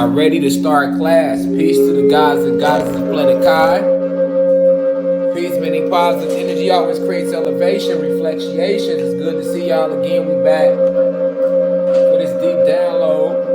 Ready to start class. Peace to the gods and goddesses of planet Kai. Peace, meaning positive energy always creates elevation, reflection. It's good to see y'all again. We back for this deep download.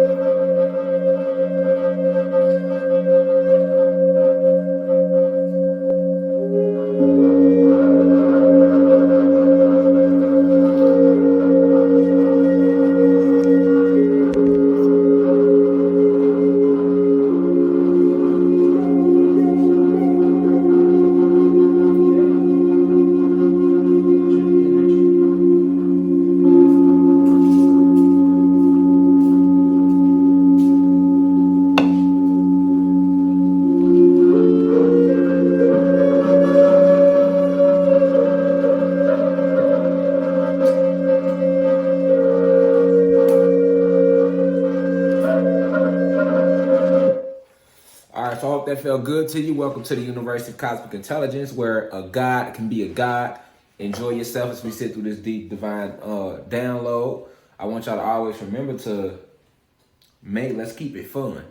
Alright, so I hope that felt good to you. Welcome to the University of Cosmic Intelligence, where a God can be a God. Enjoy yourself as we sit through this deep divine download. I want y'all to always remember to let's keep it fun.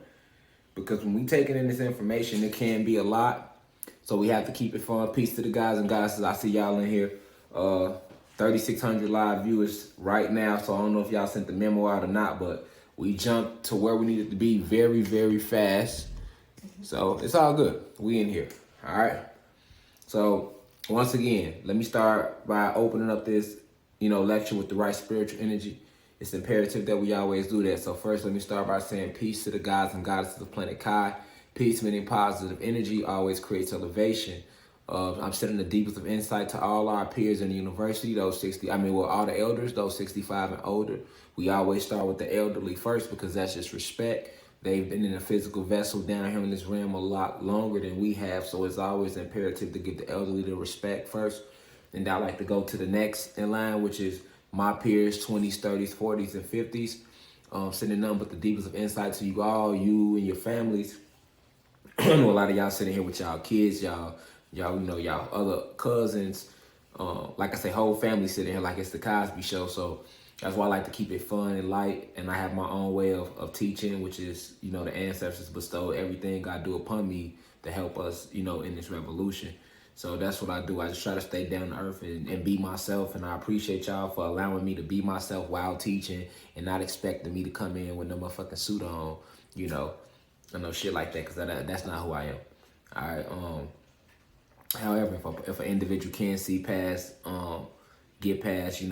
Because when we taking in this information, it can be a lot. So we have to keep it fun. Peace to the guys and goddesses. I see y'all in here. 3,600 live viewers right now. So I don't know if y'all sent the memo out or not, but we jumped to where we needed to be very, very fast. So it's all good. We in here. All right. So once again, let me start by opening up this, lecture with the right spiritual energy. It's imperative that we always do that. So first, let me start by saying peace to the gods and goddesses of planet Kai. Peace, meaning positive energy, always creates elevation. I'm sending the deepest of insight to all our peers in the university, all the elders, those 65 and older. We always start with the elderly first because that's just respect. They've been in a physical vessel down here in this realm a lot longer than we have, so it's always imperative to give the elderly the respect first. And I like to go to the next in line, which is my peers, 20s, 30s, 40s, and 50s. Sending nothing but the deepest of insight to you all, you and your families. I know a lot of y'all sitting here with y'all kids, y'all other cousins. Like I say, whole family sitting here like it's the Cosby Show. So that's why I like to keep it fun and light. And I have my own way of teaching, which is, the ancestors bestowed everything God do upon me to help us, in this revolution. So that's what I do. I just try to stay down to earth and be myself. And I appreciate y'all for allowing me to be myself while teaching and not expecting me to come in with no motherfucking suit on, I know shit like that, because that's not who I am. All right. However, if an individual can see past, get past,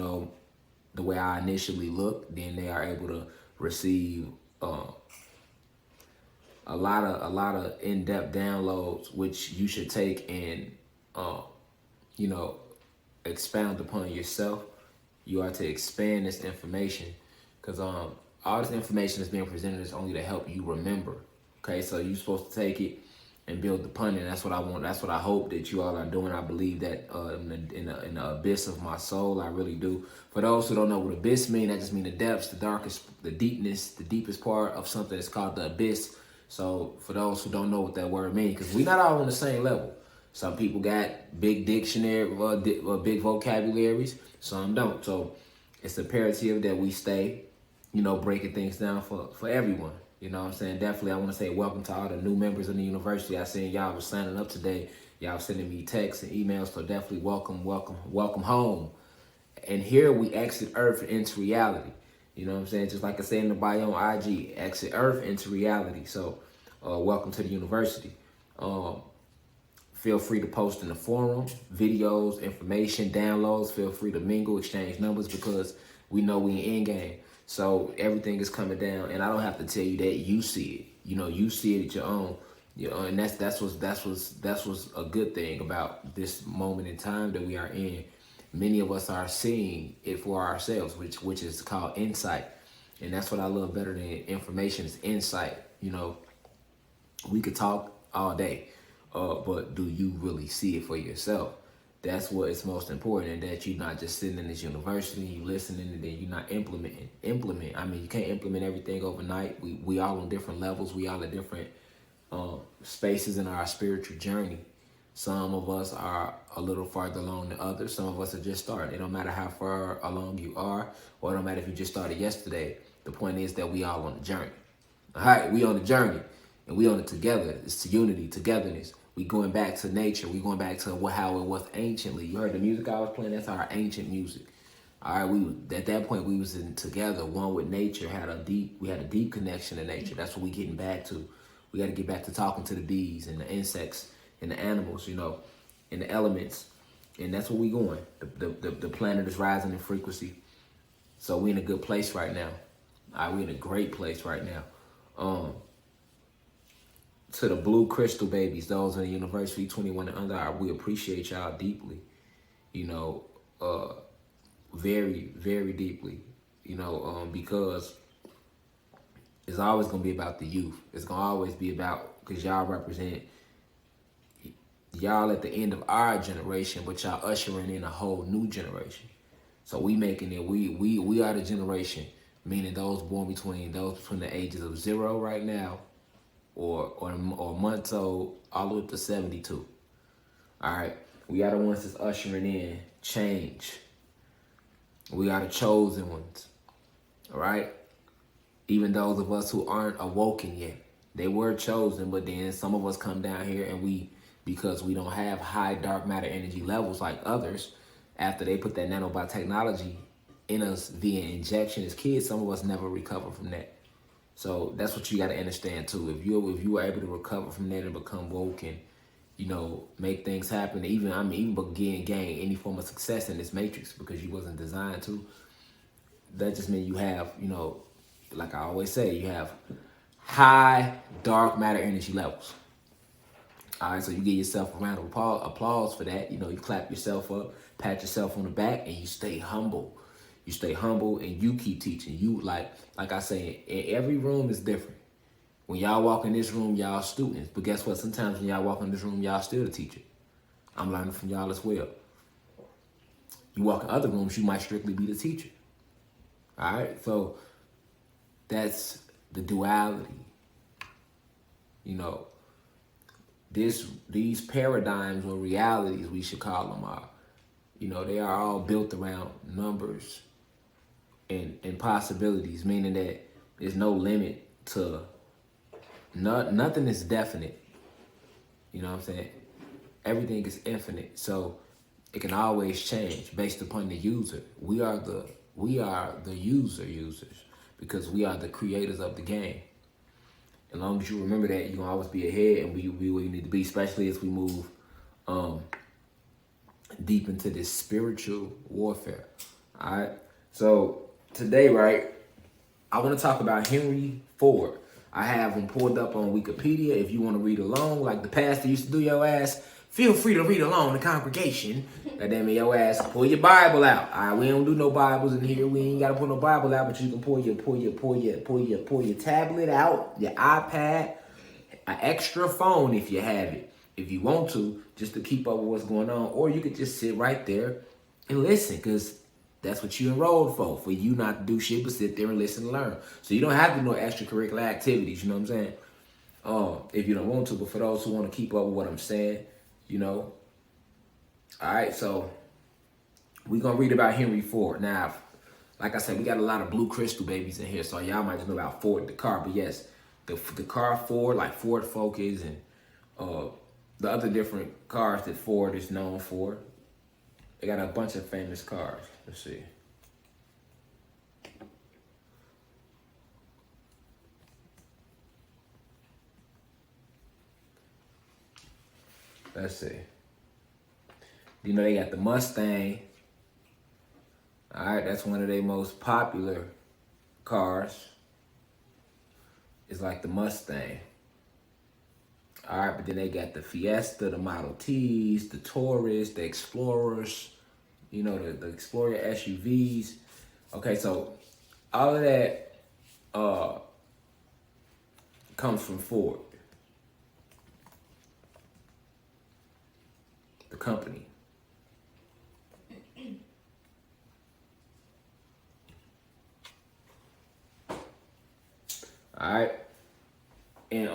the way I initially look, then they are able to receive a lot of in-depth downloads, which you should take and expound upon yourself. You are to expand this information because all this information that's being presented is only to help you remember. Okay, so you're supposed to take it and build upon it. That's what I want. That's what I hope that you all are doing. I believe that in the abyss of my soul, I really do. For those who don't know what abyss mean, that just mean the depths, the darkest, the deepness, the deepest part of something that's called the abyss. So for those who don't know what that word means, because we're not all on the same level. Some people got big dictionary, big vocabularies. Some don't. So it's imperative that we stay, breaking things down for everyone. You know what I'm saying? Definitely, I want to say welcome to all the new members in the university. I seen y'all was signing up today. Y'all sending me texts and emails. So definitely welcome home. And here we exit Earth into reality. You know what I'm saying? Just like I said in the bio on IG, exit Earth into reality. So welcome to the university. Feel free to post in the forum, videos, information, downloads. Feel free to mingle, exchange numbers, because we know we in game. So everything is coming down, and I don't have to tell you that. You see it. You see it at your own. And that's what's a good thing about this moment in time that we are in. Many of us are seeing it for ourselves, which is called insight. And that's what I love better than information is insight. We could talk all day, but do you really see it for yourself? That's what is most important, and that you're not just sitting in this university, you listening, and then you're not implementing. I mean, you can't implement everything overnight. We all on different levels. We all at different spaces in our spiritual journey. Some of us are a little farther along than others. Some of us are just starting. It don't matter how far along you are, or it don't matter if you just started yesterday. The point is that we all on the journey. All right, we on the journey, and we on it together. It's unity, togetherness. We going back to nature. We going back to how it was anciently. You heard the music I was playing? That's our ancient music. All right, at that point we was in together, one with nature. We had a deep connection to nature. That's what we getting back to. We got to get back to talking to the bees and the insects and the animals, and the elements, and that's where we going. The planet is rising in frequency, so we in a good place right now. All right, we in a great place right now. To the blue crystal babies, those in the university 21 and under, we appreciate y'all deeply. Very, very deeply. Because it's always gonna be about the youth. It's gonna always be about, because y'all represent, y'all at the end of our generation, but y'all ushering in a whole new generation. So we making it. We are the generation, meaning those born between the ages of 0 right now, or months old, all the way up to 72. All right, we are the ones that's ushering in change. We are the chosen ones. All right, even those of us who aren't awoken yet, they were chosen, but then some of us come down here and because we don't have high dark matter energy levels like others, after they put that nanotechnology in us via injection as kids, some of us never recover from that. So that's what you got to understand too. If you were able to recover from that and become woke and make things happen, even gain any form of success in this matrix, because you wasn't designed to, that just means you have, like I always say, you have high dark matter energy levels. All right, so you give yourself a round of applause for that. You clap yourself up, pat yourself on the back, and you stay humble. You stay humble, and you keep teaching. You like I say, every room is different. When y'all walk in this room, y'all students. But guess what? Sometimes when y'all walk in this room, y'all still the teacher. I'm learning from y'all as well. You walk in other rooms, you might strictly be the teacher. All right, so that's the duality. These paradigms or realities, we should call them, they are all built around numbers and possibilities, meaning that there's no limit to nothing is definite. You know what I'm saying? Everything is infinite, so it can always change based upon the user. We are the users, because we are the creators of the game. As long as you remember that, you're gonna always be ahead, and we where you need to be, especially as we move deep into this spiritual warfare. All right. So today, right, I want to talk about Henry Ford. I have him pulled up on Wikipedia. If you want to read along, like the pastor used to do your ass, feel free to read along the congregation. And then your ass, pull your Bible out. All right, we don't do no Bibles in here. We ain't gotta pull no Bible out, but you can pull your tablet out, your iPad, an extra phone if you have it, if you want to, just to keep up with what's going on. Or you could just sit right there and listen, because that's what you enrolled for you not to do shit but sit there and listen and learn. So you don't have to do no extracurricular activities, you know what I'm saying? If you don't want to, but for those who want to keep up with what I'm saying, All right, so we're going to read about Henry Ford. Now, like I said, we got a lot of blue crystal babies in here, so y'all might just know about Ford, the car. But yes, the car Ford, like Ford Focus and the other different cars that Ford is known for. They got a bunch of famous cars. Let's see. Let's see. They got the Mustang. All right, that's one of their most popular cars. It's like the Mustang. All right, but then they got the Fiesta, the Model Ts, the Taurus, the Explorers, the Explorer SUVs. Okay, so all of that comes from Ford, the company. All right, and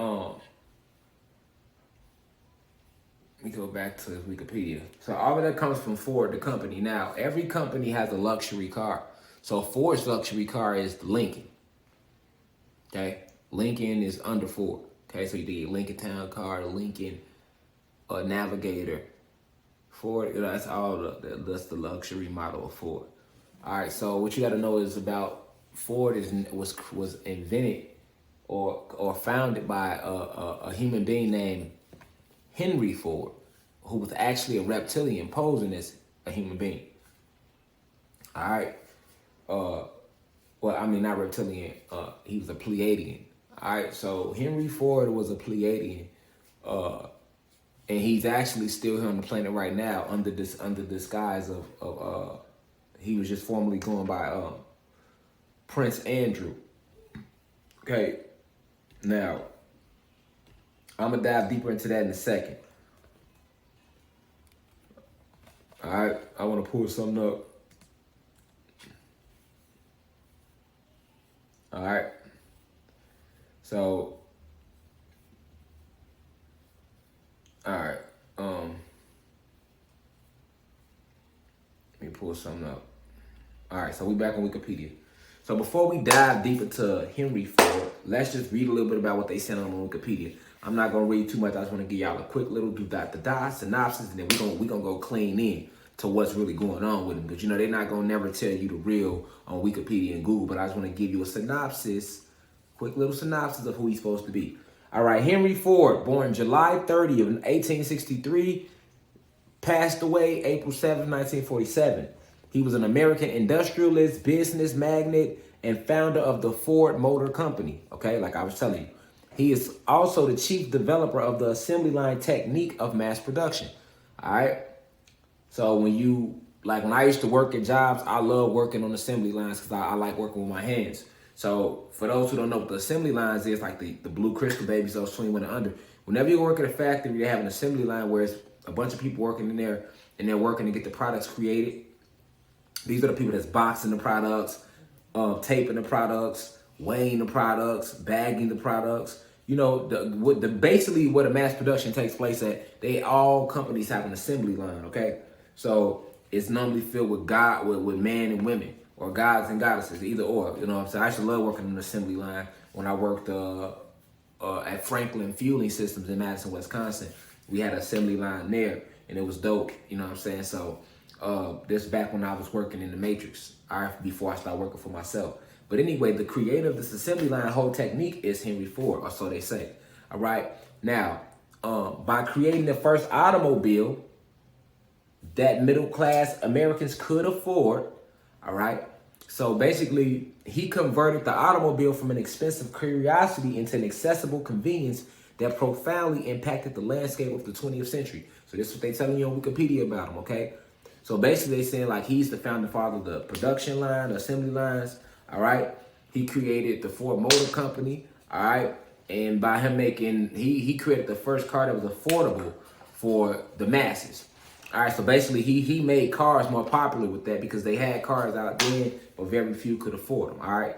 let me go back to Wikipedia. So all of that comes from Ford, the company. Now, every company has a luxury car. So Ford's luxury car is the Lincoln. Okay, Lincoln is under Ford. Okay, so you did Lincoln Town Car, Lincoln Navigator, Ford. That's all. That's the luxury model of Ford. All right. So what you got to know is about Ford was invented or founded by a human being named Henry Ford, who was actually a reptilian posing as a human being. All right. Well, I mean, not reptilian. He was a Pleiadian. All right. So Henry Ford was a Pleiadian, and he's actually still here on the planet right now under disguise of he was just formerly going by Prince Andrew. Okay. Now, I'm gonna dive deeper into that in a second. All right. I want to pull something up. All right. So, all right. Let me pull something up. All right. So we back on Wikipedia. So before we dive deep into Henry Ford, let's just read a little bit about what they sent on Wikipedia. I'm not gonna read too much. I just want to give y'all a quick little synopsis, and then we gonna go clean in to what's really going on with them, because they're not gonna never tell you the real on Wikipedia and Google. But I just want to give you a synopsis, quick little synopsis of who he's supposed to be. All right, Henry Ford, born July 30th of 1863, passed away April 7th, 1947. He was an American industrialist, business magnate, and founder of the Ford Motor Company. Okay, like I was telling you. He is also the chief developer of the assembly line technique of mass production. All right. So when I used to work at jobs, I love working on assembly lines because I like working with my hands. So for those who don't know what the assembly lines is, like the blue crystal babies, those 21 and under, whenever you work at a factory, they have an assembly line where it's a bunch of people working in there and they're working to get the products created. These are the people that's boxing the products, taping the products, weighing the products, bagging the products. Basically what a mass production takes place at, all companies have an assembly line, okay? So it's normally filled with with men and women, or gods and goddesses, either or. You know what I'm saying? I used to love working on an assembly line when I worked at Franklin Fueling Systems in Madison, Wisconsin. We had an assembly line there, and it was dope. You know what I'm saying? So this back when I was working in the Matrix, before I started working for myself. But anyway, the creator of this assembly line whole technique is Henry Ford, or so they say. All right. Now, by creating the first automobile that middle class Americans could afford, all right. So basically, he converted the automobile from an expensive curiosity into an accessible convenience that profoundly impacted the landscape of the 20th century. So this is what they're telling you on Wikipedia about him, okay? So basically, they're saying like he's the founding father of the production line, the assembly lines. All right. He created the Ford Motor Company. All right. And by him he created the first car that was affordable for the masses. All right. So basically, he made cars more popular with that because they had cars out then, but very few could afford them. All right.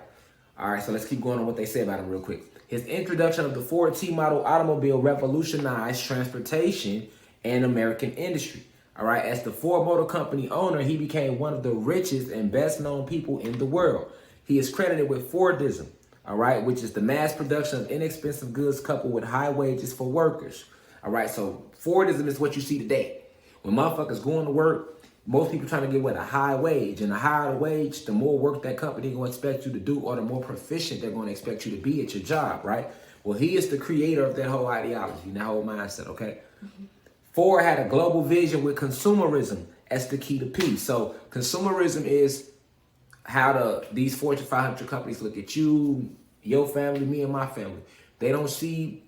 All right. So let's keep going on what they say about him real quick. His introduction of the Ford T-model automobile revolutionized transportation and American industry. All right. As the Ford Motor Company owner, he became one of the richest and best known people in the world. He is credited with Fordism, all right, which is the mass production of inexpensive goods coupled with high wages for workers. All right, so Fordism is what you see today. When motherfuckers going to work, most people trying to get a high wage. And the higher the wage, the more work that company going to expect you to do, or the more proficient they're going to expect you to be at your job, right? Well, he is the creator of that whole ideology, that whole mindset, okay? Mm-hmm. Ford had a global vision with consumerism as the key to peace. So consumerism is how these Fortune 500 companies look at you, your family, me and my family. They don't see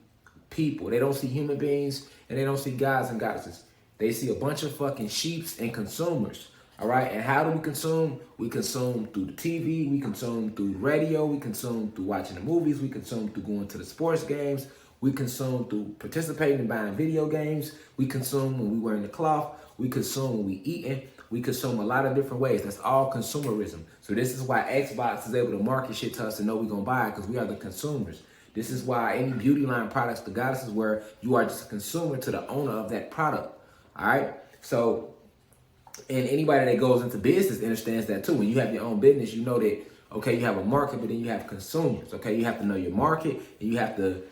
people. They don't see human beings, and they don't see gods and goddesses. They see a bunch of fucking sheeps and consumers. All right. And how do we consume? We consume through the TV. We consume through the radio. We consume through watching the movies. We consume through going to the sports games. We consume through participating in buying video games. We consume when we wearing the cloth. We consume when we eating. We consume a lot of different ways. That's all consumerism. So this is why Xbox is able to market shit to us and know we're going to buy it, because we are the consumers. This is why any beauty line products, the goddesses, where you are just a consumer to the owner of that product. All right. So, and anybody that goes into business understands that too. When you have your own business, you know that Okay, you have a market, but then you have consumers. Okay, you have to know your market, and you have to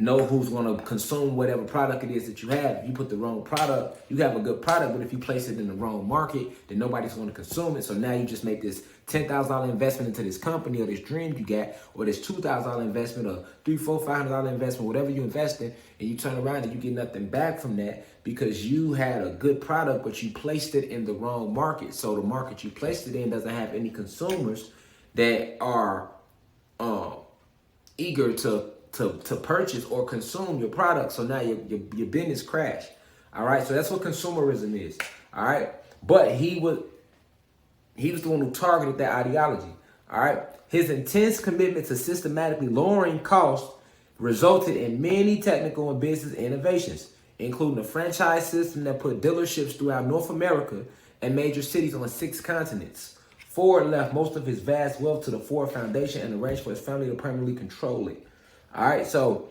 know who's going to consume whatever product it is that you have. If you put the wrong product, you have a good product, but if you place it in the wrong market, then nobody's going to consume it. So now you just make this $10,000 investment into this company or this dream you got, or this $2,000 investment or $300, $400, $500 investment, whatever you invest in, and you turn around and you get nothing back from that because you had a good product, but you placed it in the wrong market. So the market you placed it in doesn't have any consumers that are eager to purchase or consume your product. So now your business crashed. All right. So that's what consumerism is. All right. But he was the one who targeted that ideology. All right. His intense commitment to systematically lowering costs resulted in many technical and business innovations, including a franchise system that put dealerships throughout North America and major cities on 6 continents. Ford left most of his vast wealth to the Ford Foundation and arranged for his family to permanently control it. All right, so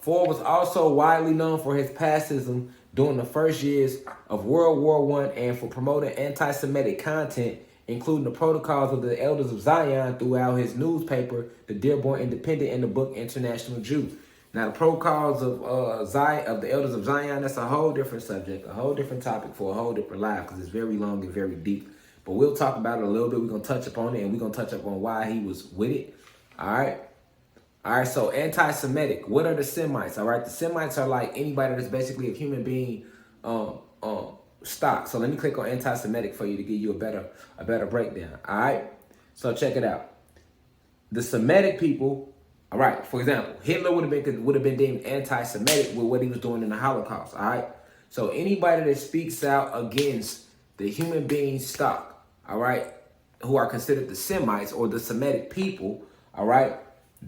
Ford was also widely known for his pacifism during the first years of World War I and for promoting anti-Semitic content, including the protocols of the Elders of Zion throughout his newspaper, the Dearborn Independent, and the book International Jew. Now, the protocols of the Elders of Zion, that's a whole different subject, a whole different topic for a whole different live because it's very long and very deep. But we'll talk about it a little bit. We're going to touch upon it, and we're going to touch up on why he was with it. All right. All right, so anti-Semitic. What are the Semites? All right, the Semites are like anybody that's basically a human being stock. So let me click on anti-Semitic for you to give you a better breakdown. All right, so check it out. The Semitic people. All right, for example, Hitler would have been deemed anti-Semitic with what he was doing in the Holocaust. All right, so anybody that speaks out against the human being stock, all right, who are considered the Semites or the Semitic people, all right,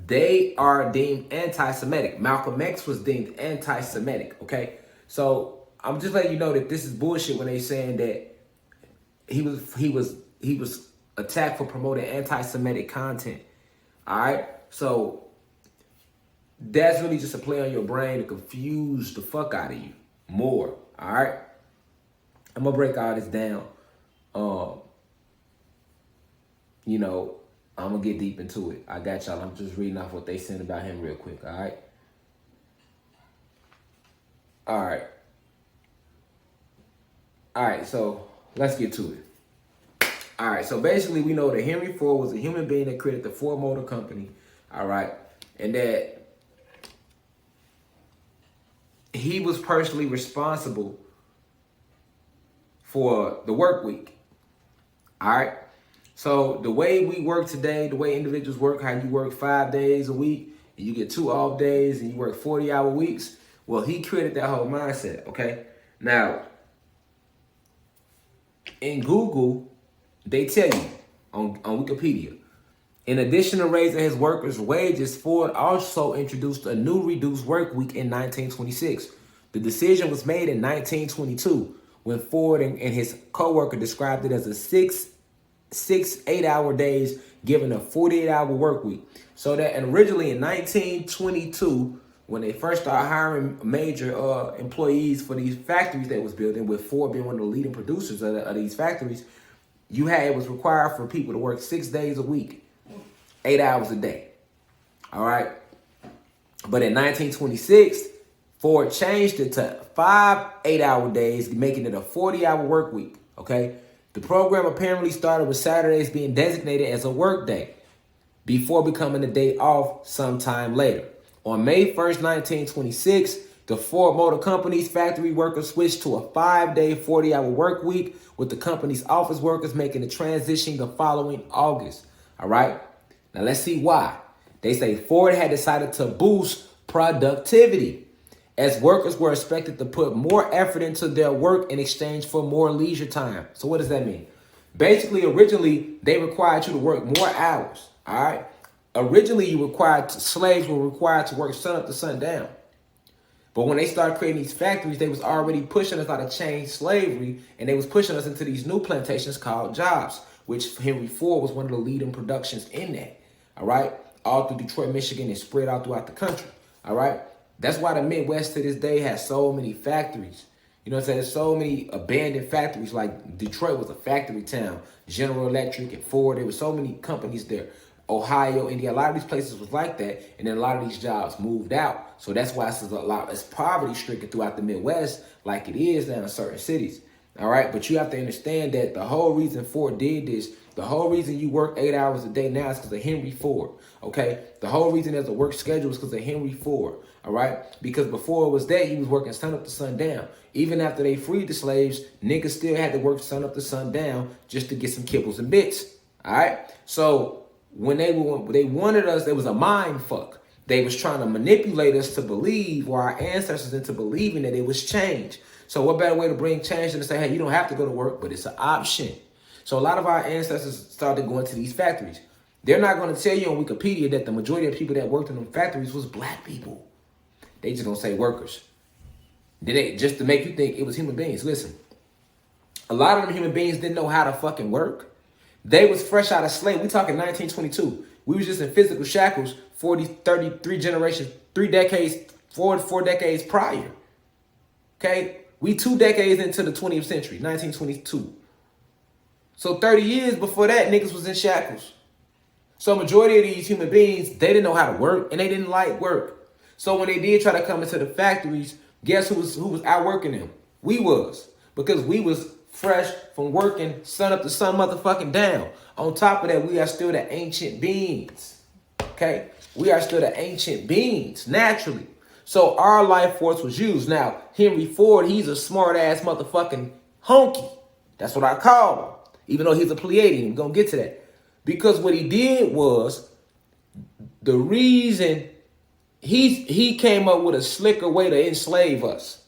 they are deemed anti-Semitic. Malcolm X was deemed anti-Semitic. Okay, so I'm just letting you know that this is bullshit when they saying that he was attacked for promoting anti-Semitic content. All right, so that's really just a play on your brain to confuse the fuck out of you more. All right, I'm gonna break all this down. You know, I'm gonna get deep into it. I got y'all. I'm just reading off what they sent about him real quick. All right. All right. All right. So let's get to it. All right. So basically, we know that Henry Ford was a human being that created the Ford Motor Company. All right, and that he was personally responsible for the work week. All right. So the way we work today, the way individuals work, how you work 5 days a week, and you get 2 off days, and you work 40-hour weeks. Well, he created that whole mindset. Okay. Now, in Google, they tell you on Wikipedia, in addition to raising his workers' wages, Ford also introduced a new reduced work week in 1926. The decision was made in 1922 when Ford and his co-worker described it as a 6 8-hour days given a 48-hour work week. So that, and originally in 1922, when they first started hiring major employees for these factories that was building, with Ford being one of the leading producers of these factories, it was required for people to work 6 days a week, 8 hours a day. All right. But in 1926, Ford changed it to 5 8-hour days, making it a 40-hour work week. Okay. The program apparently started with Saturdays being designated as a work day before becoming a day off sometime later. On May 1st, 1926, the Ford Motor Company's factory workers switched to a 5-day, 40-hour work week, with the company's office workers making the transition the following August. All right. Now let's see why. They say Ford had decided to boost productivity, as workers were expected to put more effort into their work in exchange for more leisure time. So what does that mean? Basically, originally, they required you to work more hours. All right. Originally, slaves were required to work sun up to sundown. But when they started creating these factories, they was already pushing us out of chain slavery, and they was pushing us into these new plantations called jobs, which Henry Ford was one of the leading productions in that. All right. All through Detroit, Michigan, and spread out throughout the country. All right. That's why the Midwest to this day has so many factories. You know what I'm saying? There's so many abandoned factories. Like Detroit was a factory town. General Electric and Ford. There were so many companies there. Ohio, India, a lot of these places was like that. And then a lot of these jobs moved out. So that's why it's poverty stricken throughout the Midwest like it is now in certain cities. All right. But you have to understand that the whole reason Ford did this, the whole reason you work 8 hours a day now is because of Henry Ford. Okay. The whole reason there's a work schedule is because of Henry Ford. All right. Because before it was that, you was working sun up to sundown. Even after they freed the slaves, niggas still had to work sun up to sundown just to get some kibbles and bits. All right. So when they wanted us, there was a mind fuck. They was trying to manipulate us to believe, or our ancestors into believing that it was change. So what better way to bring change than to say, hey, you don't have to go to work, but it's an option. So a lot of our ancestors started going to these factories. They're not going to tell you on Wikipedia that the majority of people that worked in them factories was black people. They just gonna say workers. Just to make you think it was human beings. Listen, a lot of them human beings didn't know how to fucking work. They was fresh out of slavery. We talking 1922. We was just in physical shackles 40, 33 generations, 3 decades, four decades prior. Okay? We 2 decades into the 20th century, 1922. So 30 years before that, niggas was in shackles. So majority of these human beings, they didn't know how to work and they didn't like work. So when they did try to come into the factories, guess who was outworking them? We was. Because we was fresh from working sun up to sun motherfucking down. On top of that, we are still the ancient beings. Okay? We are still the ancient beings, naturally. So our life force was used. Now, Henry Ford, he's a smart ass motherfucking honky. That's what I call him. Even though he's a Pleiadian. We're going to get to that. Because what he did was, the reason he came up with a slicker way to enslave us.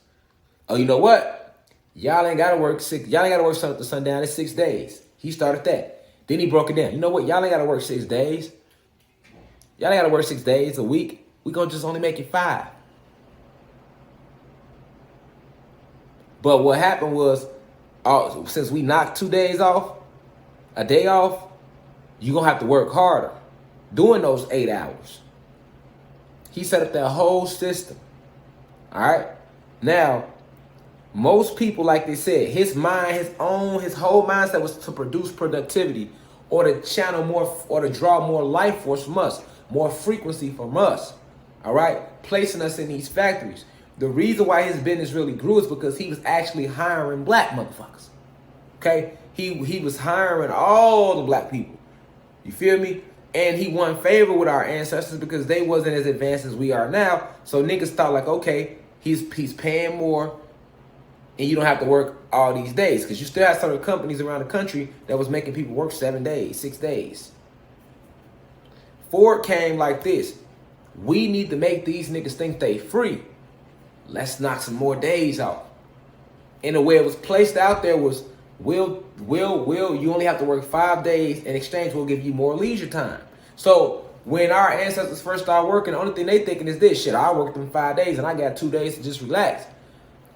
Oh, you know what? Y'all ain't gotta work sun up to sundown. It's 6 days. He started that. Then he broke it down. You know what? Y'all ain't gotta work 6 days. Y'all ain't gotta work 6 days a week. We gonna just only make it 5. But what happened was, since we knocked 2 days off, a day off, you gonna have to work harder doing those 8 hours. He set up that whole system. All right. Now, most people, like they said, his whole mindset was to produce productivity, or to channel more, or to draw more life force from us, more frequency from us. All right. Placing us in these factories. The reason why his business really grew is because he was actually hiring black motherfuckers. Okay. He was hiring all the black people. You feel me? And he won favor with our ancestors because they wasn't as advanced as we are now. So niggas thought like, okay, he's paying more and you don't have to work all these days. Because you still have certain companies around the country that was making people work 7 days, 6 days. Ford came like this. We need to make these niggas think they free. Let's knock some more days off. And the way it was placed out there was, Will, you only have to work 5 days. In exchange, we'll give you more leisure time. So when our ancestors first started working, the only thing they thinking is this: shit, I worked them 5 days and I got 2 days to just relax.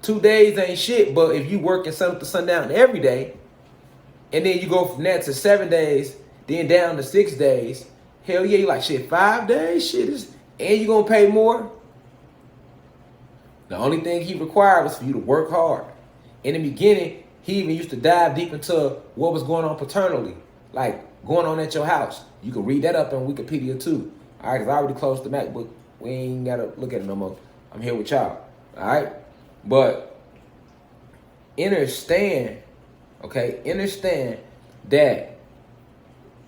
2 days ain't shit, but if you working sun up to sundown every day, and then you go from that to 7 days, then down to 6 days, hell yeah, you like, shit, 5 days? Shit is, and you gonna pay more? The only thing he required was for you to work hard. In the beginning, he even used to dive deep into what was going on paternally, like going on at your house. You can read that up on Wikipedia too. All right, because I already closed the MacBook. We ain't got to look at it no more. I'm here with y'all. All right? But understand that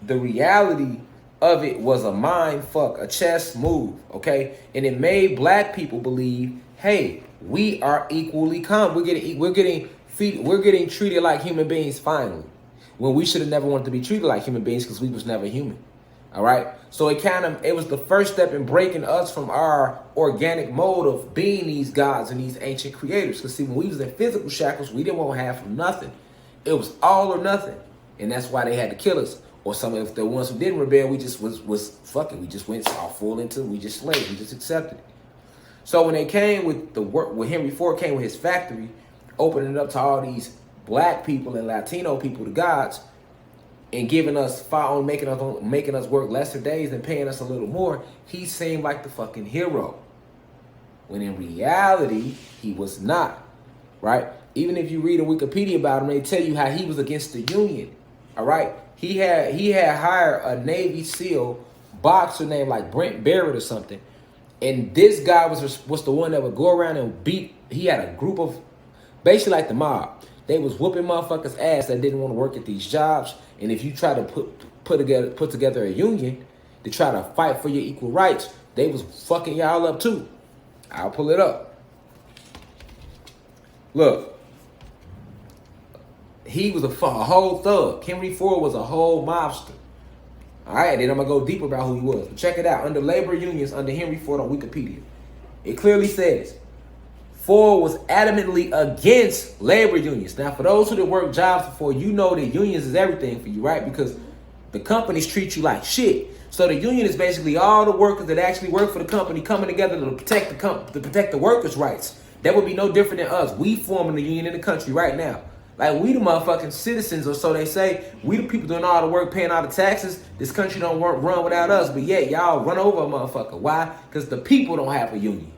the reality of it was a mind fuck, a chess move, okay? And it made black people believe, hey, we are equally common. We're getting treated like human beings finally, when we should have never wanted to be treated like human beings because we was never human. All right. So it was the first step in breaking us from our organic mode of being these gods and these ancient creators. Because see, when we was in physical shackles, we didn't want half of nothing. It was all or nothing. And that's why they had to kill us. Or if the ones who didn't rebel, we just was fucking. We just went all full into, we just slaved. We just accepted it. So when they came with the work, when Henry Ford came with his factory, opening it up to all these black people and Latino people, the gods, and giving us making us work lesser days and paying us a little more, he seemed like the fucking hero. when in reality, he was not, right? Even if you read a Wikipedia about him, they tell you how he was against the Union, all right? He had hired a Navy SEAL boxer named like Brent Barrett or something, and this guy was the one that would go around and beat. He had a group of, basically like the mob. They was whooping motherfuckers' ass that didn't want to work at these jobs. And if you try to put together a union to try to fight for your equal rights, they was fucking y'all up too. I'll pull it up. Look, he was a whole thug. Henry Ford was a whole mobster. All right, then I'm gonna go deeper about who he was. But check it out. Under labor unions, under Henry Ford on Wikipedia, it clearly says Ford was adamantly against labor unions. Now, for those who didn't work jobs before, you know that unions is everything for you, right? Because the companies treat you like shit. So the union is basically all the workers that actually work for the company coming together to protect the workers' rights. That would be no different than us. We forming the union in the country right now. Like, we the motherfucking citizens, or so they say. We the people doing all the work, paying all the taxes. This country don't run without us. But yet, y'all run over a motherfucker. Why? Because the people don't have a union.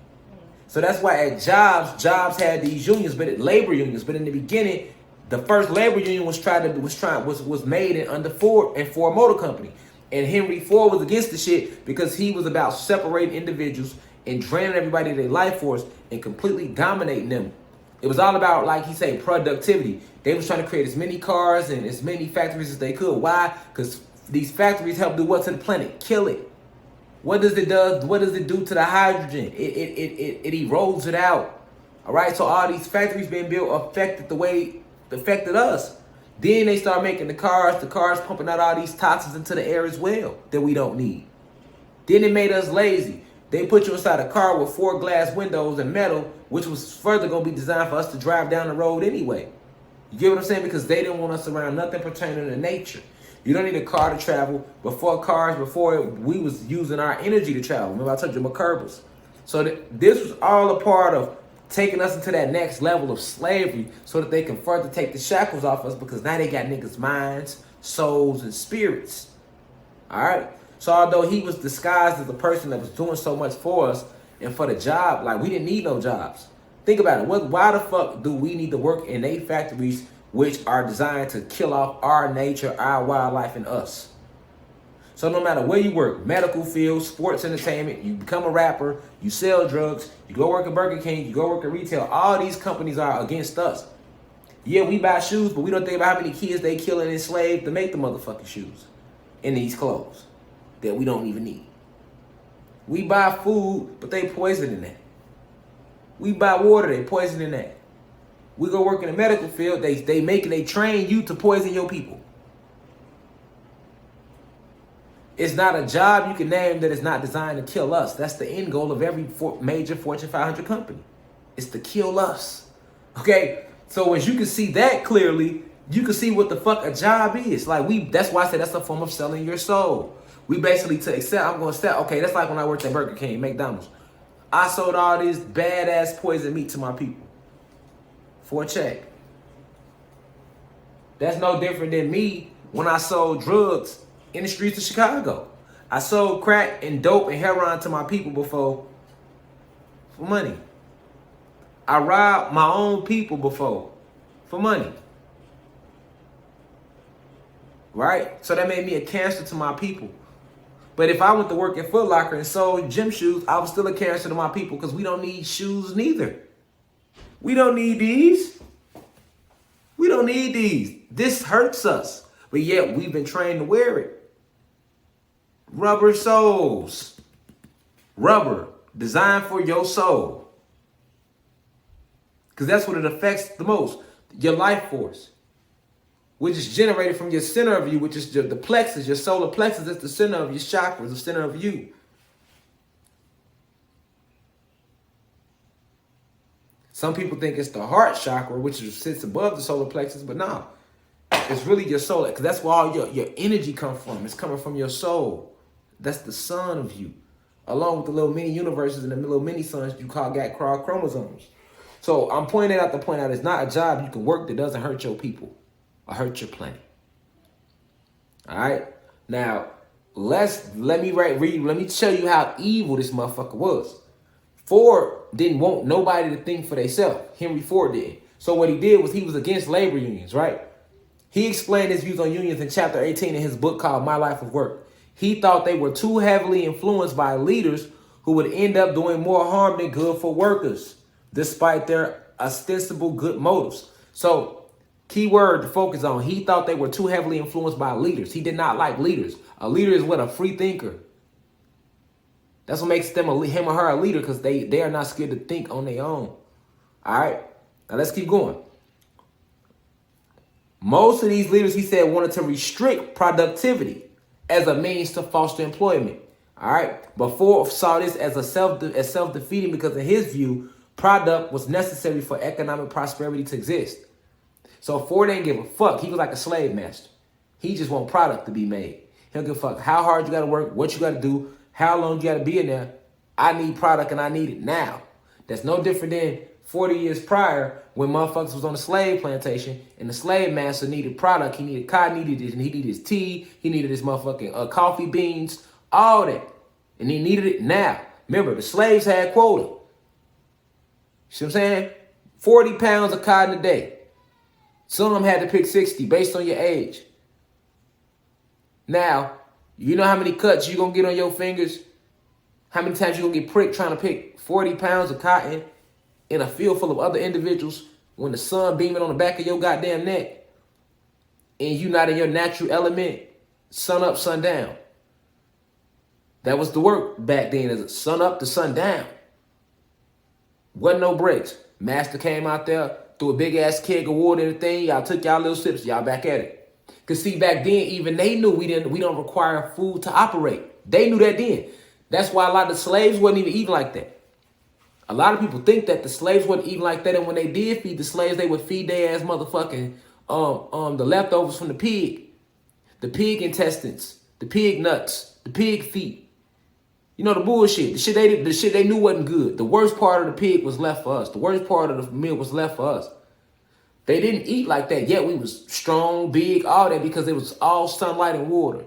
So that's why at jobs had these unions, labor unions. But in the beginning, the first labor union was made under Ford and Ford Motor Company. And Henry Ford was against the shit because he was about separating individuals and draining everybody their life force and completely dominating them. It was all about, like he said, productivity. They was trying to create as many cars and as many factories as they could. Why? Because these factories help do what to the planet? Kill it. What does it do to the hydrogen? It erodes it out. All right. So all these factories being built affected the way it affected us. Then they start making the cars pumping out all these toxins into the air as well that we don't need. Then it made us lazy. They put you inside a car with 4 glass windows and metal, which was further going to be designed for us to drive down the road anyway. You get what I'm saying? Because they didn't want us around nothing pertaining to nature. You don't need a car to travel. Before we was using our energy to travel. Remember I told you McCurbers. So this was all a part of taking us into that next level of slavery so that they can further take the shackles off us, because now they got niggas' minds, souls, and spirits. All right? So although he was disguised as a person that was doing so much for us and for the job, like, we didn't need no jobs. Think about it. Why the fuck do we need to work in a factories which are designed to kill off our nature, our wildlife, and us? So no matter where you work, medical field, sports, entertainment, you become a rapper, you sell drugs, you go work at Burger King, you go work at retail, all these companies are against us. Yeah, we buy shoes, but we don't think about how many kids they kill and enslave to make the motherfucking shoes and these clothes that we don't even need. We buy food, but they poison in that. We buy water, they poison in that. We go work in the medical field, they train you to poison your people. It's not a job you can name that is not designed to kill us. That's the end goal of every major Fortune 500 company. It's to kill us. Okay? So as you can see that clearly, you can see what the fuck a job is. Like, that's why I said that's a form of selling your soul. We basically I'm going to sell. Okay, that's like when I worked at Burger King, McDonald's. I sold all this badass poison meat to my people for a check. That's no different than me when I sold drugs in the streets of Chicago. I sold crack and dope and heroin to my people before for money. I robbed my own people before for money. Right? So that made me a cancer to my people. But if I went to work at Foot Locker and sold gym shoes, I was still a cancer to my people, because we don't need shoes neither. We don't need these. We don't need these. This hurts us. But yet we've been trained to wear it. Rubber soles. Rubber. Designed for your soul. Because that's what it affects the most. Your life force, which is generated from your center of you, which is the plexus, your solar plexus. That's the center of your chakras, the center of you. Some people think it's the heart chakra, which sits above the solar plexus, but no. It's really your soul, because that's where all your energy comes from. It's coming from your soul. That's the sun of you, along with the little mini universes and the little mini suns you got chromosomes. So I'm pointing out it's not a job you can work that doesn't hurt your people or hurt your planet. All right. Now let me tell you how evil this motherfucker was. Ford didn't want nobody to think for themselves. Henry Ford did. So what he did was he was against labor unions, right? He explained his views on unions in chapter 18 in his book called My Life of Work. He thought they were too heavily influenced by leaders who would end up doing more harm than good for workers, despite their ostensible good motives. So, key word to focus on, he thought they were too heavily influenced by leaders. He did not like leaders. A leader is what? A free thinker. That's what makes them him or her a leader, because they are not scared to think on their own. All right? Now, let's keep going. Most of these leaders, he said, wanted to restrict productivity as a means to foster employment. All right. But Ford saw this as self-defeating because in his view, product was necessary for economic prosperity to exist. So Ford didn't give a fuck. He was like a slave master. He just want product to be made. He don't give a fuck how hard you got to work, what you got to do, how long you got to be in there. I need product and I need it now. That's no different than 40 years prior when motherfuckers was on the slave plantation and the slave master needed product. He needed cotton, he needed his tea, he needed his motherfucking coffee beans, all that. And he needed it now. Remember, the slaves had quota. See what I'm saying? 40 pounds of cotton a day. Some of them had to pick 60 based on your age. Now, you know how many cuts you gonna get on your fingers? How many times you gonna get pricked trying to pick 40 pounds of cotton in a field full of other individuals when the sun beaming on the back of your goddamn neck and you not in your natural element, sun up, sun down. That was the work back then, as sun up to sun down. Wasn't no breaks. Master came out there, threw a big ass keg of water in the thing, y'all took y'all little sips, y'all back at it. Cause see, back then, even they knew we don't require food to operate. They knew that then. That's why a lot of the slaves wasn't even eating like that. A lot of people think that the slaves wasn't eating like that, and when they did feed the slaves, they would feed their ass motherfucking the leftovers from the pig intestines, the pig nuts, the pig feet. You know, the bullshit, the shit they knew wasn't good. The worst part of the pig was left for us. The worst part of the meal was left for us. They didn't eat like that, yet we was strong, big, all that, because it was all sunlight and water.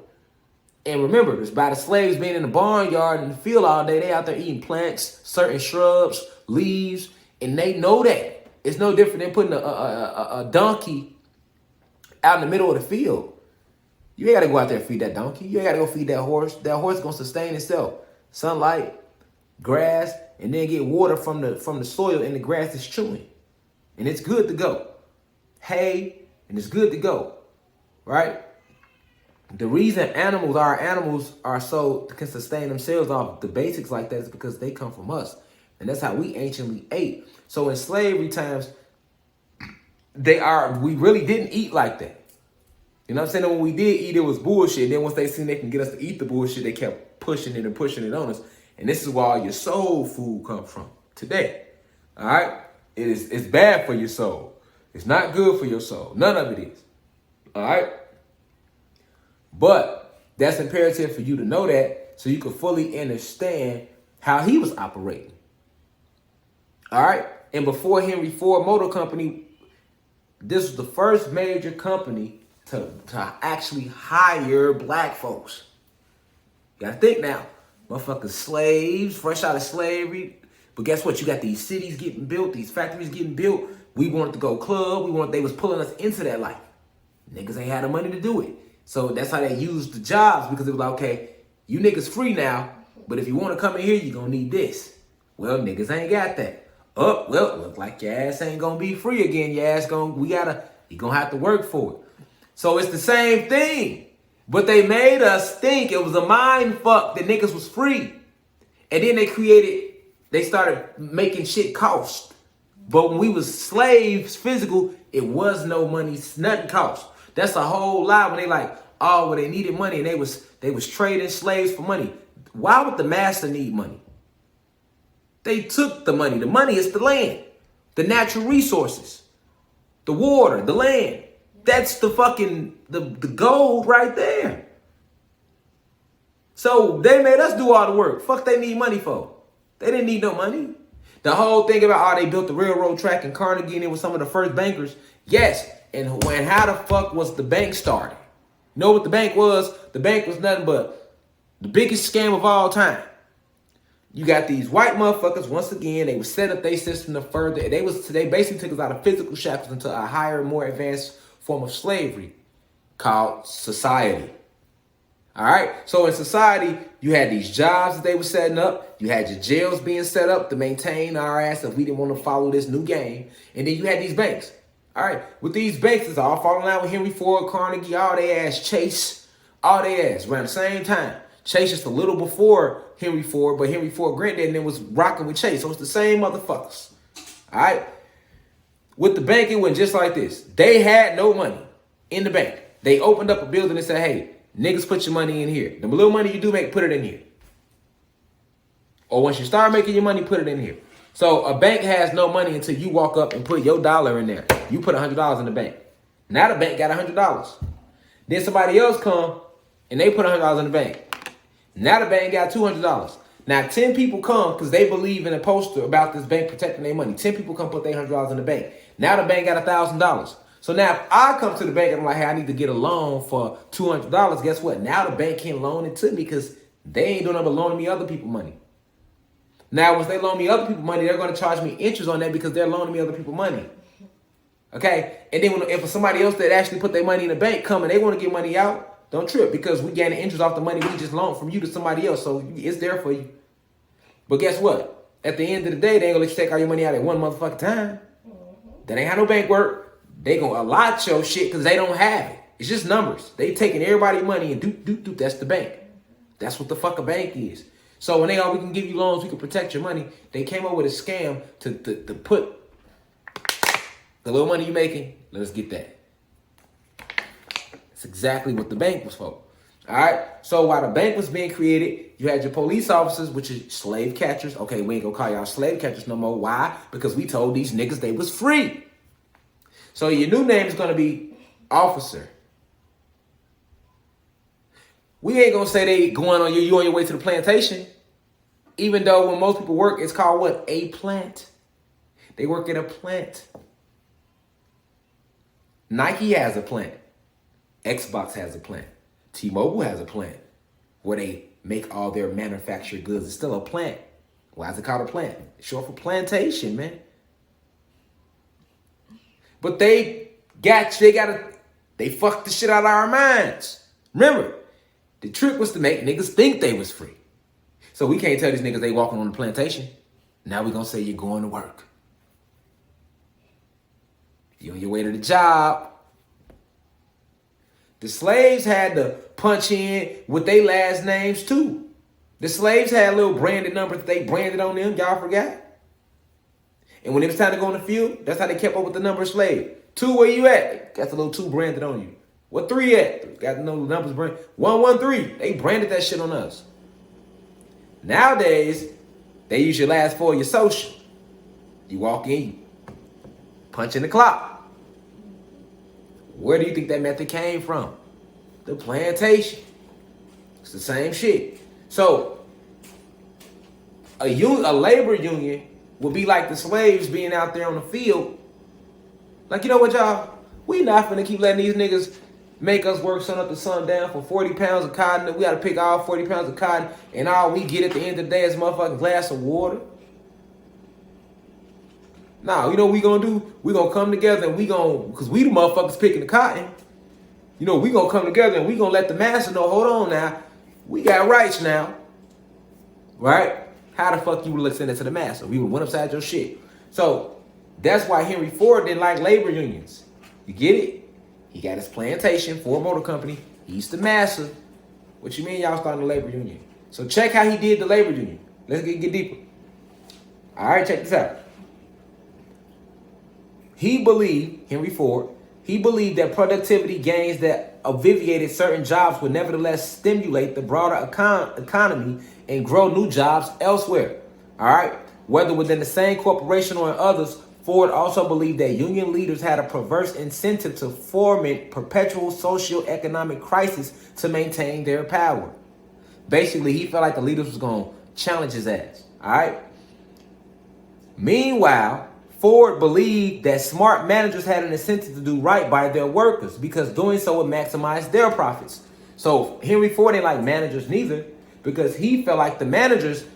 And remember, it's by the slaves being in the barnyard and the field all day, they out there eating plants, certain shrubs, leaves, and they know that. It's no different than putting a donkey out in the middle of the field. You ain't got to go out there and feed that donkey. You ain't got to go feed that horse. That horse is going to sustain itself. Sunlight, grass, and then get water from the soil, and the grass is chewing. And it's good to go. Hay, and it's good to go, right? The reason animals are so can sustain themselves off the basics like that is because they come from us. And that's how we anciently ate. So in slavery times, we really didn't eat like that. You know what I'm saying? And when we did eat, it was bullshit. And then once they seen they can get us to eat the bullshit, they kept pushing it and pushing it on us. And this is where all your soul food comes from today. All right? It's bad for your soul. It's not good for your soul. None of it is. All right? But that's imperative for you to know that so you can fully understand how he was operating. All right? And before Henry Ford Motor Company, this was the first major company to actually hire black folks. You gotta think now. Motherfuckers slaves, fresh out of slavery. But guess what? You got these cities getting built, these factories getting built. We wanted to go club. They was pulling us into that life. Niggas ain't had the money to do it. So that's how they used the jobs, because it was like, okay, you niggas free now, but if you want to come in here, you're going to need this. Well, niggas ain't got that. Oh, well, look like your ass ain't going to be free again. Your ass you're going to have to work for it. So it's the same thing. But they made us think it was a mind fuck that niggas was free. And then they started making shit cost. But when we was slaves, physical, it was no money, nothing cost. That's a whole lie when they like, oh, well, they needed money and they was trading slaves for money. Why would the master need money? They took the money. The money is the land, the natural resources, the water, the land. That's the fucking, the gold right there. So they made us do all the work. Fuck they need money for? They didn't need no money. The whole thing about, they built the railroad track in Carnegie and it was some of the first bankers. Yes. And how the fuck was the bank started? You know what the bank was? The bank was nothing but the biggest scam of all time. You got these white motherfuckers, once again, they would set up their system to further, they basically took us out of physical shackles into a higher, more advanced form of slavery called society. All right. So in society, you had these jobs that they were setting up. You had your jails being set up to maintain our ass if we didn't want to follow this new game. And then you had these banks. All right. With these banks, it's all falling out with Henry Ford, Carnegie, all their ass, Chase, all their ass around the same time. Chase just a little before Henry Ford, but Henry Ford granddad and then was rocking with Chase. So it's the same motherfuckers. All right. With the bank, it went just like this. They had no money in the bank. They opened up a building and said, hey, niggas, put your money in here. The little money you do make, put it in here. Or once you start making your money, put it in here. So a bank has no money until you walk up and put your dollar in there. You put $100 in the bank. Now the bank got $100. Then somebody else come and they put $100 in the bank. Now the bank got $200. Now 10 people come because they believe in a poster about this bank protecting their money. 10 people come put their $100 in the bank. Now the bank got $1,000. So now if I come to the bank and I'm like, hey, I need to get a loan for $200, guess what? Now the bank can't loan it to me because they ain't doing nothing but loaning me other people money. Now, once they loan me other people money, they're going to charge me interest on that because they're loaning me other people money. Okay? And then if somebody else that actually put their money in the bank come and they want to get money out, don't trip because we gain interest off the money we just loaned from you to somebody else. So it's there for you. But guess what? At the end of the day, they ain't going to take all your money out at one motherfucking time. That ain't how no bank work. They gonna allot your shit because they don't have it. It's just numbers. They taking everybody's money and do. That's the bank. That's what the fuck a bank is. So when they we can give you loans, we can protect your money. They came up with a scam to put the little money you making. Let us get that. That's exactly what the bank was for. All right. So while the bank was being created, you had your police officers, which is slave catchers. Okay, we ain't gonna call y'all slave catchers no more. Why? Because we told these niggas they was free. So your new name is going to be officer. We ain't going to say they going on you on your way to the plantation. Even though when most people work, it's called what? A plant. They work at a plant. Nike has a plant. Xbox has a plant. T-Mobile has a plant where they make all their manufactured goods. It's still a plant. Why is it called a plant? It's short for plantation, man. But they fucked the shit out of our minds. Remember, the trick was to make niggas think they was free. So we can't tell these niggas they walking on the plantation. Now we gonna say you're going to work. You on your way to the job. The slaves had to punch in with their last names too. The slaves had little branded numbers that they branded on them. Y'all forgot? And when it was time to go in the field, that's how they kept up with the number of slave. 2, where you at? Got the little 2 branded on you. What 3 at? Got the numbers branded. 113. They branded that shit on us. Nowadays, they use your last 4 of your social. You walk in, you punch in the clock. Where do you think that method came from? The plantation. It's the same shit. So, a labor union would be like the slaves being out there on the field. Like, you know what, y'all? We not finna keep letting these niggas make us work sun up to sundown for 40 pounds of cotton. We gotta pick all 40 pounds of cotton, and all we get at the end of the day is a motherfucking glass of water. Nah, you know what we gonna do? We gonna come together and because we the motherfuckers picking the cotton. You know, we gonna come together and we gonna let the master know, hold on now, we got rights now. Right? How the fuck you would send it to the master? We would went upside your shit. So that's why Henry Ford didn't like labor unions. You get it? He got his plantation, Ford Motor Company. He's the master. What you mean y'all starting a labor union? So check how he did the labor union. Let's get deeper. All right, check this out. Henry Ford believed that productivity gains that alleviated certain jobs would nevertheless stimulate the broader economy and grow new jobs elsewhere. All right? Whether within the same corporation or in others, Ford also believed that union leaders had a perverse incentive to foment perpetual socio-economic crisis to maintain their power. Basically, he felt like the leaders was going to challenge his ass. All right? Meanwhile, Ford believed that smart managers had an incentive to do right by their workers because doing so would maximize their profits. So Henry Ford ain't like managers neither because he felt like the managers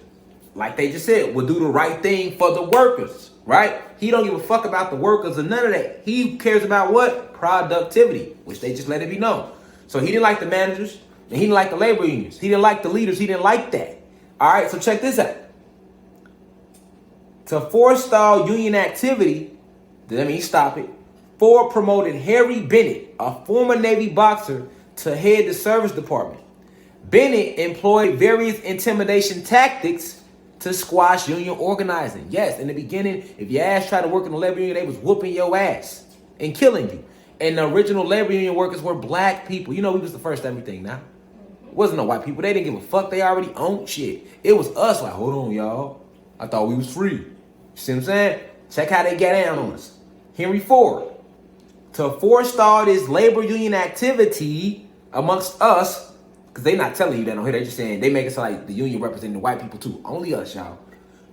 like they just said, will do the right thing for the workers, right? He don't give a fuck about the workers or none of that. He cares about what? Productivity, which they just let it be known. So he didn't like the managers, and he didn't like the labor unions. He didn't like the leaders. He didn't like that. All right, so check this out. To forestall union activity, that means stop it, Ford promoted Harry Bennett, a former Navy boxer, to head the service department. Bennett employed various intimidation tactics to squash union organizing. Yes, in the beginning, if your ass tried to work in the labor union, they was whooping your ass and killing you. And the original labor union workers were black people. You know, we was the first everything now. It wasn't no white people. They didn't give a fuck. They already owned shit. It was us like, hold on, y'all. I thought we was free. You see what I'm saying? Check how they got down on us. Henry Ford. To forestall this labor union activity amongst us, because they not telling you that on here. They just saying, they make it sound like the union representing the white people too. Only us, y'all.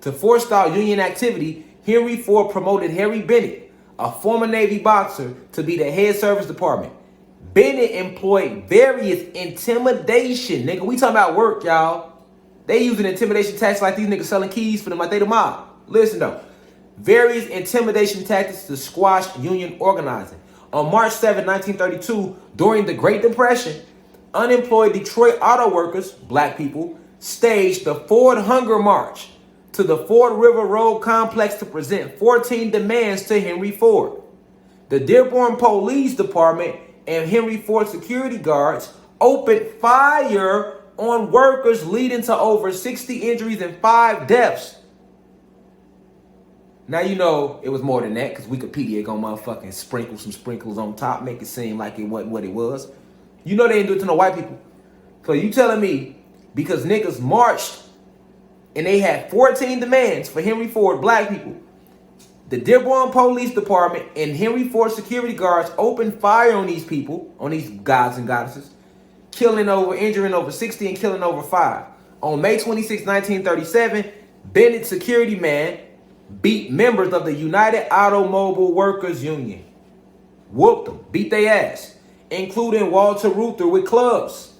To forestall union activity, Henry Ford promoted Harry Bennett, a former Navy boxer, to be the head service department. Bennett employed various intimidation. Nigga, we talking about work, y'all. They using intimidation tactics like these niggas selling keys for them like they the mob. Listen though. Various intimidation tactics to squash union organizing. On March 7, 1932, during the Great Depression, unemployed Detroit auto workers, black people, staged the Ford Hunger March to the Ford River Road complex to present 14 demands to Henry Ford. The Dearborn Police Department and Henry Ford security guards opened fire on workers, leading to over 60 injuries and 5 deaths. Now you know it was more than that, because Wikipedia gonna motherfucking sprinkle some sprinkles on top, make it seem like it wasn't what it was. You know they didn't do it to no white people. So you telling me because niggas marched and they had 14 demands for Henry Ford, black people, the Dearborn Police Department and Henry Ford security guards opened fire on these people, on these gods and goddesses, injuring over 60 and killing over 5. On May 26, 1937, Bennett security man beat members of the United Automobile Workers Union. Whooped them, beat their ass, including Walter Reuther with clubs.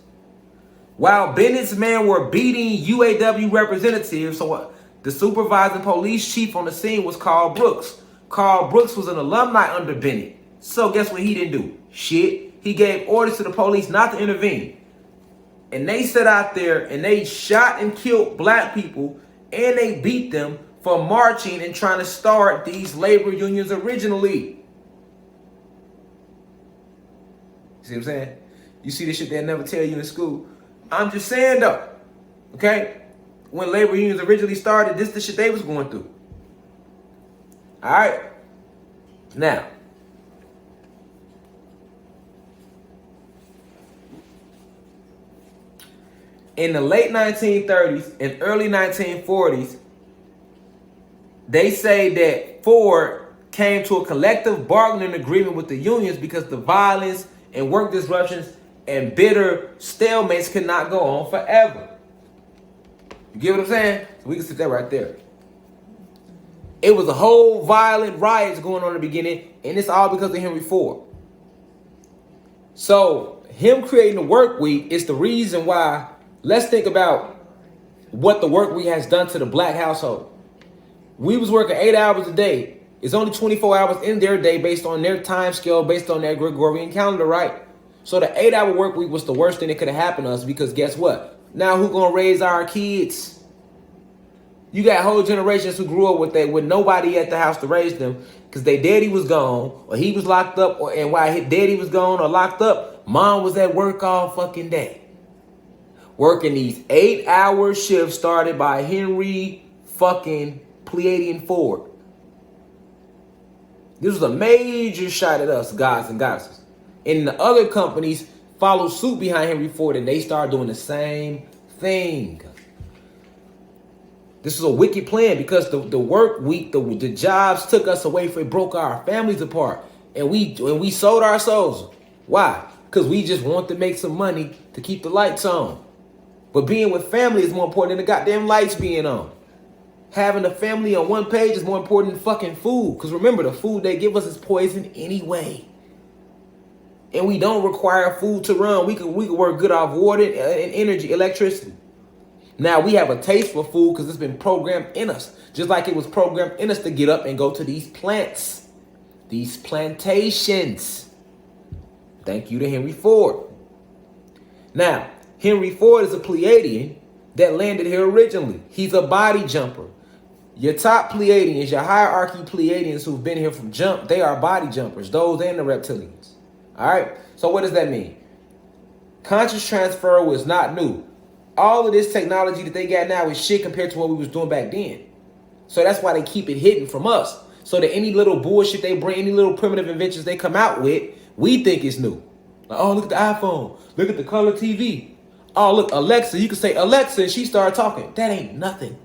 While Bennett's men were beating UAW representatives, so the supervising police chief on the scene was Carl Brooks. Carl Brooks was an alumni under Bennett. So guess what he didn't do? Shit. He gave orders to the police not to intervene. And they sat out there and they shot and killed black people, and they beat them for marching and trying to start these labor unions originally. See what I'm saying? You see this shit they'll never tell you in school. I'm just saying though, okay? When labor unions originally started, this is the shit they was going through. All right? Now, in the late 1930s and early 1940s, they say that Ford came to a collective bargaining agreement with the unions because the violence and work disruptions and bitter stalemates could not go on forever. You get what I'm saying? So we can sit that right there. It was a whole violent riots going on in the beginning, and it's all because of Henry Ford. So him creating the work week is the reason why. Let's think about what the work week has done to the black household. We was working 8 hours a day. It's only 24 hours in their day based on their time scale, based on their Gregorian calendar, right? So the 8-hour work week was the worst thing that could have happened to us, because guess what? Now who gonna raise our kids? You got whole generations who grew up with nobody at the house to raise them because their daddy was gone, or he was locked up, and while his daddy was gone or locked up, mom was at work all fucking day. Working these 8-hour shifts started by Henry fucking Pleiadian Ford. This was a major shot at us, gods and goddesses. And the other companies followed suit behind Henry Ford, and they started doing the same thing. This was a wicked plan because the work week, the jobs took us away from it, broke our families apart. And we sold our souls. Why? Because we just want to make some money to keep the lights on. But being with family is more important than the goddamn lights being on. Having a family on one page is more important than fucking food. Because remember, the food they give us is poison anyway. And we don't require food to run. We could work good off water and energy, electricity. Now we have a taste for food because it's been programmed in us. Just like it was programmed in us to get up and go to these plants, these plantations. Thank you to Henry Ford. Now, Henry Ford is a Pleiadian that landed here originally. He's a body jumper. Your top Pleiadians, your hierarchy Pleiadians who've been here from jump, they are body jumpers, those and the reptilians. All right? So what does that mean? Conscious transfer was not new. All of this technology that they got now is shit compared to what we was doing back then. So that's why they keep it hidden from us. So that any little bullshit they bring, any little primitive inventions they come out with, we think is new. Like, oh, look at the iPhone. Look at the color TV. Oh, look, Alexa. You can say Alexa and she started talking. That ain't nothing.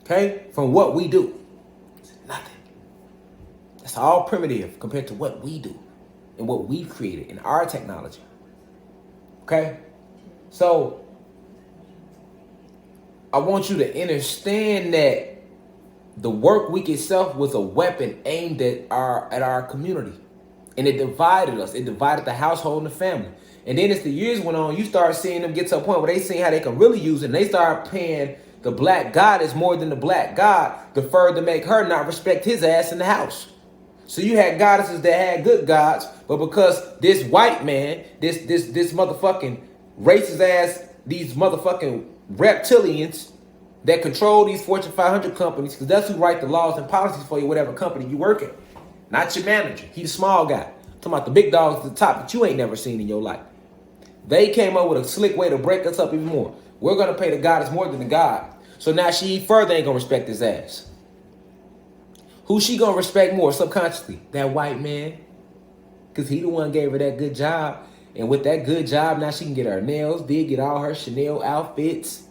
Okay? From what we do. It's nothing. That's all primitive compared to what we do and what we've created in our technology. Okay? So, I want you to understand that the work week itself was a weapon aimed at our community. And it divided us. It divided the household and the family. And then as the years went on, you start seeing them get to a point where they see how they can really use it. And they start paying the black goddess more than the black god to further make her not respect his ass in the house. So you had goddesses that had good gods, but because this white man, this motherfucking racist ass, these motherfucking reptilians that control these Fortune 500 companies, because that's who write the laws and policies for you, whatever company you work in. Not your manager. He's a small guy. I'm talking about the big dogs at the top that you ain't never seen in your life. They came up with a slick way to break us up even more. We're going to pay the goddess more than the god. So now she further ain't going to respect his ass. Who she going to respect more subconsciously? That white man. Because he the one gave her that good job. And with that good job, now she can get her nails did, get all her Chanel outfits.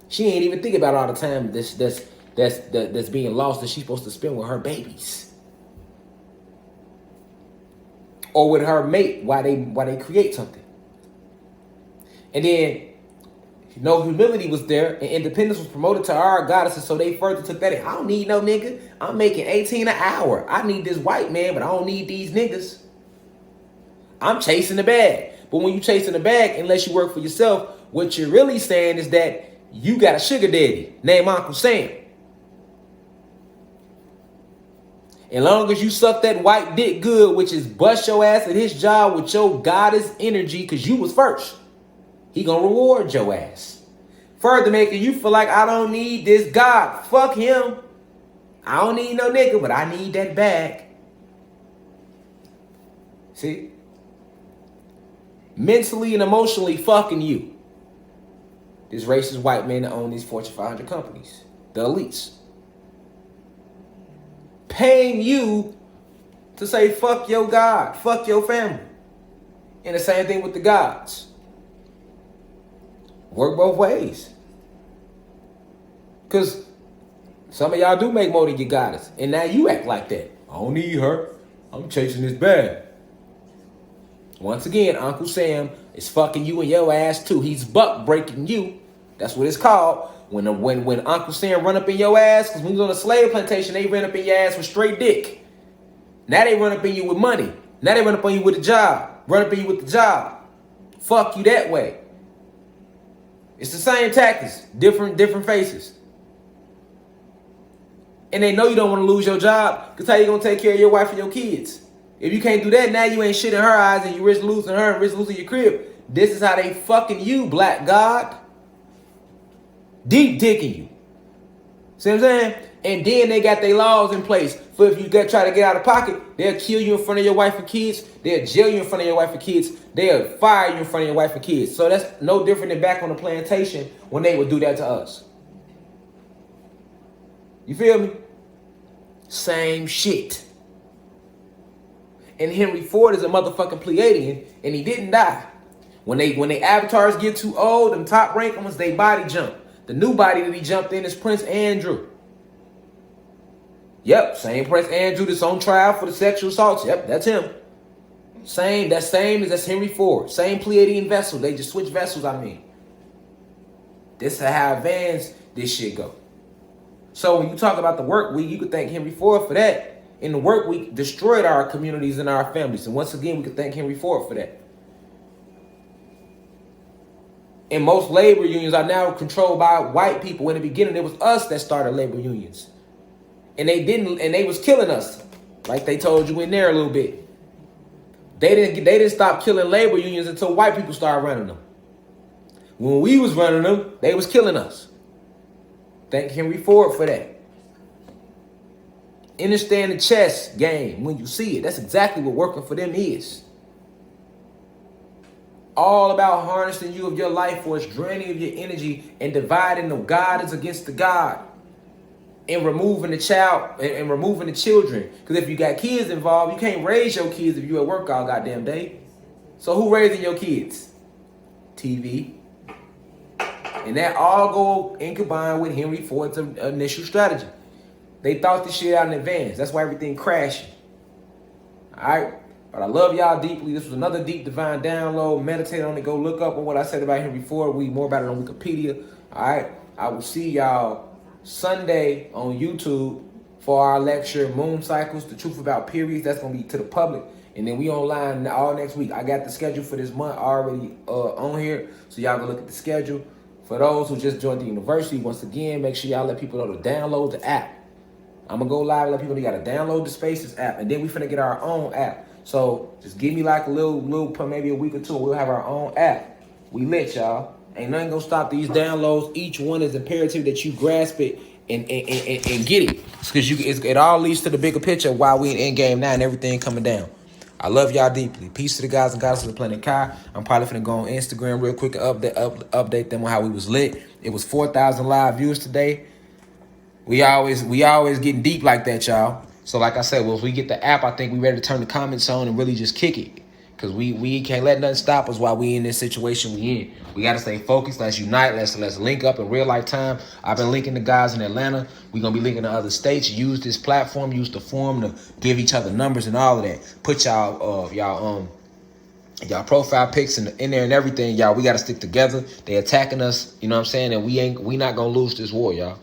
She ain't even think about all the time that's being lost that she's supposed to spend with her babies. Or with her mate while they create something. And then, humility was there and independence was promoted to our goddesses, so they further took that in. I don't need no nigga. I'm making 18 an hour. I need this white man, but I don't need these niggas. I'm chasing the bag. But when you chasing the bag, unless you work for yourself, what you're really saying is that you got a sugar daddy named Uncle Sam. And long as you suck that white dick good, which is bust your ass at his job with your goddess energy, because you was first, he gonna reward your ass. Further making you feel like, I don't need this god. Fuck him. I don't need no nigga, but I need that bag. See? Mentally and emotionally fucking you. This racist white man that own these Fortune 500 companies. The elites. Paying you to say fuck your God, fuck your family. And the same thing with the gods. Work both ways. Because some of y'all do make more than your goddess. And now you act like that. I don't need her. I'm chasing this bag. Once again, Uncle Sam is fucking you and your ass too. He's buck breaking you. That's what it's called. When Uncle Sam run up in your ass, because when he was on a slave plantation, they ran up in your ass with straight dick. Now they run up in you with money. Now they run up on you with a job. Run up in you with the job. Fuck you that way. It's the same tactics, different faces. And they know you don't want to lose your job, because how you going to take care of your wife and your kids? If you can't do that, now you ain't shit in her eyes and you risk losing her and risk losing your crib. This is how they fucking you, black god. Deep dicking you. See what I'm saying? And then they got their laws in place for if you try to get out of pocket, they'll kill you in front of your wife and kids. They'll jail you in front of your wife and kids. They'll fire you in front of your wife and kids. So that's no different than back on the plantation when they would do that to us. You feel me? Same shit. And Henry Ford is a motherfucking Pleiadian, and he didn't die. When they avatars get too old, them top rank ones, they body jump. The new body that he jumped in is Prince Andrew. Yep, same Prince Andrew that's on trial for the sexual assaults. Yep, that's him. That's Henry Ford. Same Pleiadian vessel. They just switch vessels, I mean. This is how advanced this shit go. So when you talk about the work week, you could thank Henry Ford for that. And the work week destroyed our communities and our families. And once again, we could thank Henry Ford for that. And most labor unions are now controlled by white people. In the beginning, it was us that started labor unions. And they was killing us. Like they told you in there a little bit. They didn't stop killing labor unions until white people started running them. When we was running them, they was killing us. Thank Henry Ford for that. Understand the chess game when you see it. That's exactly what working for them is. All about harnessing you of your life force, draining of your energy, and dividing the God against the God. And removing the child and removing the children. Because if you got kids involved, you can't raise your kids if you at work all goddamn day. So who raising your kids? TV. And that all go in combined with Henry Ford's initial strategy. They thought this shit out in advance. That's why everything crashing. All right? But I love y'all deeply. This was another deep divine download. Meditate on it. Go look up on what I said about Henry Ford. Read more about it on Wikipedia. All right? I will see y'all Sunday on YouTube for our lecture, Moon Cycles, the truth about periods. That's going to be to the public. And then we online all next week. I got the schedule for this month already on here. So y'all go look at the schedule. For those who just joined the university, once again, make sure y'all let people know to download the app. I'm going to go live and let people know you got to download the Spaces app. And then we finna get our own app. So just give me like a little maybe a week or two. We'll have our own app. We lit, y'all. Ain't nothing gonna stop these downloads. Each one is imperative that you grasp it and get it. Because it all leads to the bigger picture while we in game now and everything coming down. I love y'all deeply. Peace to the guys and goddesses of the planet Kai. I'm probably finna go on Instagram real quick and update them on how we was lit. It was 4,000 live viewers today. We always getting deep like that, y'all. So like I said, well, if we get the app, I think we ready to turn the comments on and really just kick it. Because we can't let nothing stop us while we in this situation we in. We got to stay focused. Let's unite. Let's link up in real life time. I've been linking the guys in Atlanta. We're going to be linking to other states. Use this platform. Use the forum to give each other numbers and all of that. Put y'all profile pics in there and everything, y'all. We got to stick together. They attacking us. You know what I'm saying? And we not going to lose this war, y'all.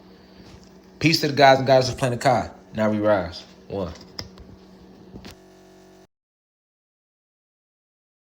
Peace to the guys and goddesses of Planet Kai. Now we rise. One.